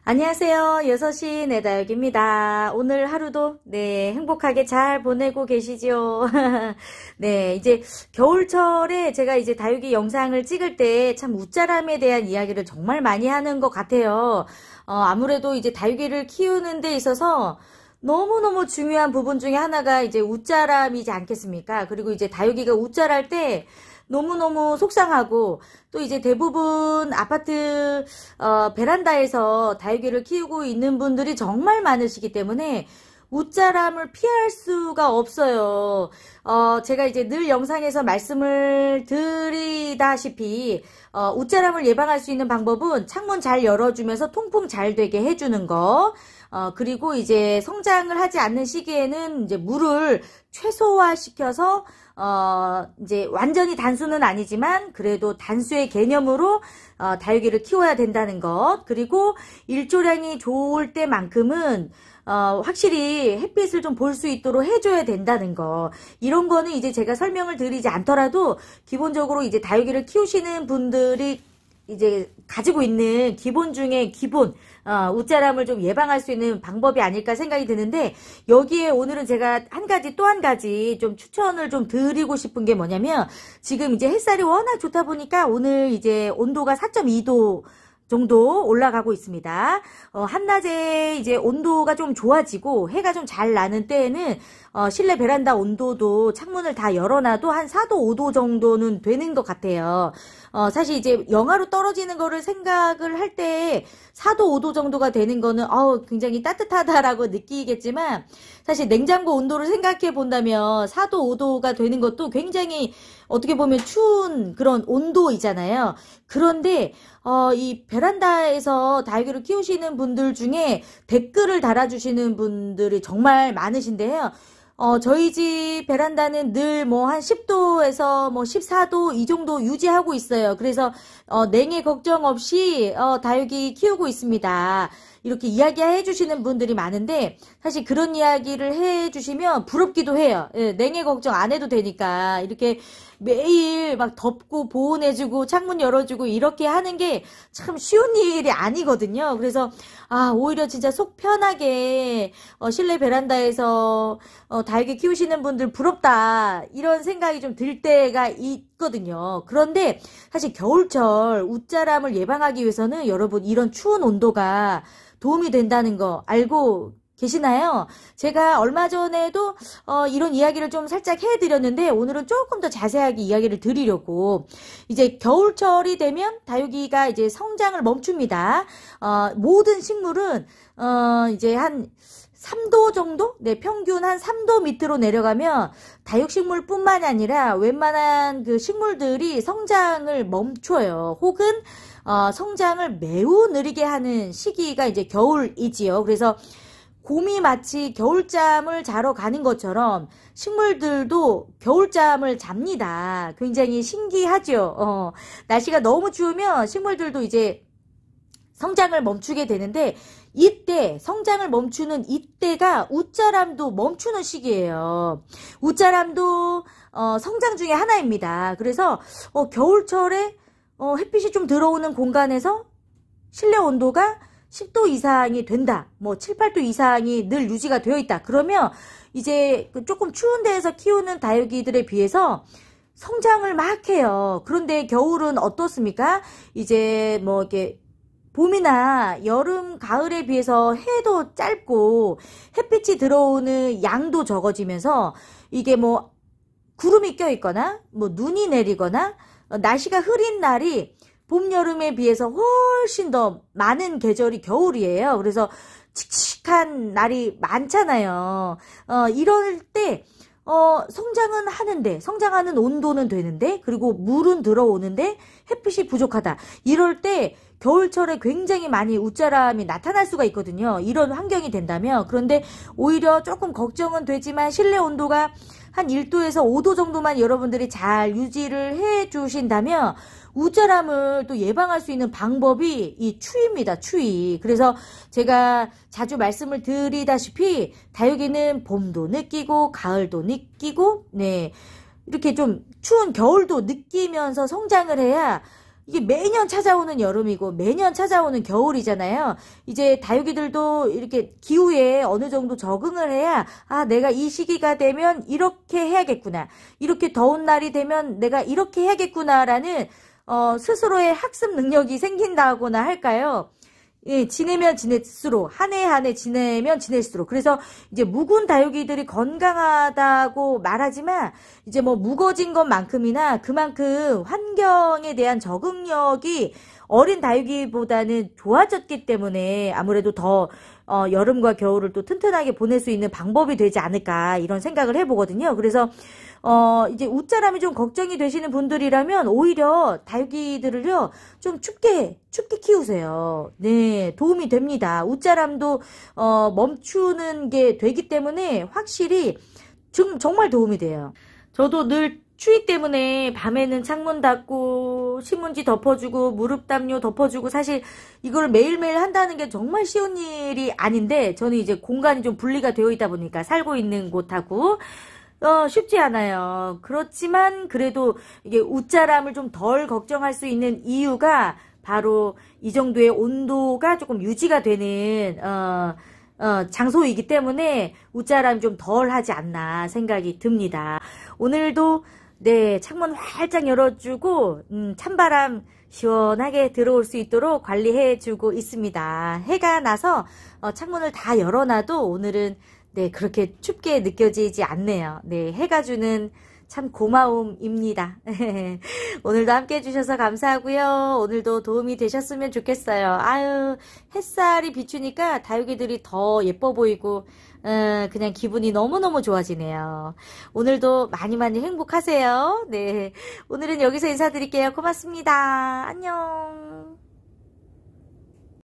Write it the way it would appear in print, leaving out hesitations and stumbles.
안녕하세요. 6시 내다육입니다. 오늘 하루도 행복하게 잘 보내고 계시죠? 네, 이제 겨울철에 제가 이제 다육이 영상을 찍을 때 참 웃자람에 대한 이야기를 정말 많이 하는 것 같아요. 아무래도 이제 다육이를 키우는 데 있어서 너무너무 중요한 부분 중에 하나가 이제 웃자람이지 않겠습니까? 그리고 이제 다육이가 웃자랄 때 너무너무 속상하고, 또 이제 대부분 아파트 베란다에서 다육이를 키우고 있는 분들이 정말 많으시기 때문에 웃자람을 피할 수가 없어요. 제가 이제 늘 영상에서 말씀을 드리다시피 웃자람을 예방할 수 있는 방법은 창문 잘 열어주면서 통풍 잘 되게 해주는 거, 그리고 이제 성장을 하지 않는 시기에는 이제 물을 최소화시켜서 이제 완전히 단수는 아니지만 그래도 단수의 개념으로 다육이를 키워야 된다는 것, 그리고 일조량이 좋을 때만큼은 확실히 햇빛을 좀 볼 수 있도록 해줘야 된다는 거, 이런 거는 이제 제가 설명을 드리지 않더라도 기본적으로 이제 다육이를 키우시는 분들이 이제 가지고 있는 기본 중에 기본, 웃자람을 좀 예방할 수 있는 방법이 아닐까 생각이 드는데, 여기에 오늘은 제가 또 한 가지 좀 추천을 좀 드리고 싶은 게 뭐냐면, 지금 이제 햇살이 워낙 좋다 보니까 오늘 이제 온도가 4.2도 정도 올라가고 있습니다. 한낮에 이제 온도가 좀 좋아지고 해가 좀 잘 나는 때에는 실내 베란다 온도도 창문을 다 열어놔도 한 4도 5도 정도는 되는 것 같아요. 사실 이제 영하로 떨어지는 거를 생각을 할 때 4도 5도 정도가 되는 거는 굉장히 따뜻하다라고 느끼겠지만, 사실 냉장고 온도를 생각해 본다면 4도 5도가 되는 것도 굉장히 어떻게 보면 추운 그런 온도이잖아요. 그런데 이 베란다에서 다육이를 키우시는 분들 중에 댓글을 달아주시는 분들이 정말 많으신데요. 저희 집 베란다는 늘 뭐 한 10도에서 뭐 14도 이 정도 유지하고 있어요. 그래서 냉해 걱정 없이 다육이 키우고 있습니다. 이렇게 이야기해 주시는 분들이 많은데, 사실 그런 이야기를 해 주시면 부럽기도 해요. 예, 냉해 걱정 안 해도 되니까 이렇게 매일 막 덮고 보온해주고 창문 열어주고 이렇게 하는 게 참 쉬운 일이 아니거든요. 그래서 오히려 진짜 속 편하게 실내 베란다에서 다육이 키우시는 분들 부럽다, 이런 생각이 좀 들 때가 있거든요. 그런데 사실 겨울철 웃자람을 예방하기 위해서는 여러분, 이런 추운 온도가 도움이 된다는 거 알고 계시나요? 제가 얼마 전에도 이런 이야기를 좀 살짝 해드렸는데, 오늘은 조금 더 자세하게 이야기를 드리려고, 이제 겨울철이 되면 다육이가 이제 성장을 멈춥니다. 모든 식물은 이제 한 3도 정도? 네, 평균 한 3도 밑으로 내려가면 다육식물 뿐만이 아니라 웬만한 그 식물들이 성장을 멈춰요. 혹은 성장을 매우 느리게 하는 시기가 이제 겨울이지요. 그래서 곰이 마치 겨울잠을 자러 가는 것처럼 식물들도 겨울잠을 잡니다. 굉장히 신기하죠. 날씨가 너무 추우면 식물들도 이제 성장을 멈추게 되는데, 이때 성장을 멈추는 이때가 웃자람도 멈추는 시기예요. 웃자람도 성장 중에 하나입니다. 그래서 겨울철에 햇빛이 좀 들어오는 공간에서 실내 온도가 10도 이상이 된다, 뭐 7, 8도 이상이 늘 유지가 되어 있다, 그러면 이제 조금 추운 데에서 키우는 다육이들에 비해서 성장을 막 해요. 그런데 겨울은 어떻습니까? 이제 뭐 이렇게 봄이나 여름, 가을에 비해서 해도 짧고 햇빛이 들어오는 양도 적어지면서 이게 뭐 구름이 껴있거나 뭐 눈이 내리거나 날씨가 흐린 날이 봄, 여름에 비해서 훨씬 더 많은 계절이 겨울이에요. 그래서 칙칙한 날이 많잖아요. 이럴 때 성장은 하는데, 성장하는 온도는 되는데, 그리고 물은 들어오는데 햇빛이 부족하다, 이럴 때 겨울철에 굉장히 많이 웃자람이 나타날 수가 있거든요. 이런 환경이 된다면. 그런데 오히려 조금 걱정은 되지만 실내 온도가 한 1도에서 5도 정도만 여러분들이 잘 유지를 해 주신다면 웃자람을 또 예방할 수 있는 방법이 이 추위입니다. 추위. 그래서 제가 자주 말씀을 드리다시피 다육이는 봄도 느끼고 가을도 느끼고, 네, 이렇게 좀 추운 겨울도 느끼면서 성장을 해야 이게 매년 찾아오는 여름이고 매년 찾아오는 겨울이잖아요. 이제 다육이들도 이렇게 기후에 어느 정도 적응을 해야 아 내가 이 시기가 되면 이렇게 해야겠구나. 이렇게 더운 날이 되면 내가 이렇게 해야겠구나라는 스스로의 학습 능력이 생긴다거나 할까요? 예, 지내면 지낼수록 한 해 한 해 지내면 지낼수록 그래서 이제 묵은 다육이들이 건강하다고 말하지만 이제 뭐 묵어진 것만큼이나 그만큼 환경에 대한 적응력이 어린 다육이보다는 좋아졌기 때문에 아무래도 더 여름과 겨울을 또 튼튼하게 보낼 수 있는 방법이 되지 않을까 이런 생각을 해보거든요. 그래서 이제 웃자람이 좀 걱정이 되시는 분들이라면 오히려 다육이들을요 좀 춥게 키우세요. 네, 도움이 됩니다. 웃자람도 멈추는 게 되기 때문에 확실히 정말 도움이 돼요. 저도 늘 추위 때문에 밤에는 창문 닫고 신문지 덮어주고 무릎 담요 덮어주고 사실 이걸 매일매일 한다는 게 정말 쉬운 일이 아닌데 저는 이제 공간이 좀 분리가 되어 있다 보니까 살고 있는 곳하고 쉽지 않아요. 그렇지만 그래도 이게 웃자람을 좀 덜 걱정할 수 있는 이유가 바로 이 정도의 온도가 조금 유지가 되는 장소이기 때문에 웃자람이 좀 덜 하지 않나 생각이 듭니다. 오늘도 네, 창문 활짝 열어주고 찬바람 시원하게 들어올 수 있도록 관리해주고 있습니다. 해가 나서 창문을 다 열어놔도 오늘은 네, 그렇게 춥게 느껴지지 않네요. 네, 해가 주는 참 고마움입니다. 오늘도 함께 해주셔서 감사하고요. 오늘도 도움이 되셨으면 좋겠어요. 아유, 햇살이 비추니까 다육이들이 더 예뻐 보이고 그냥 기분이 너무너무 좋아지네요. 오늘도 많이 행복하세요. 네, 오늘은 여기서 인사드릴게요. 고맙습니다. 안녕.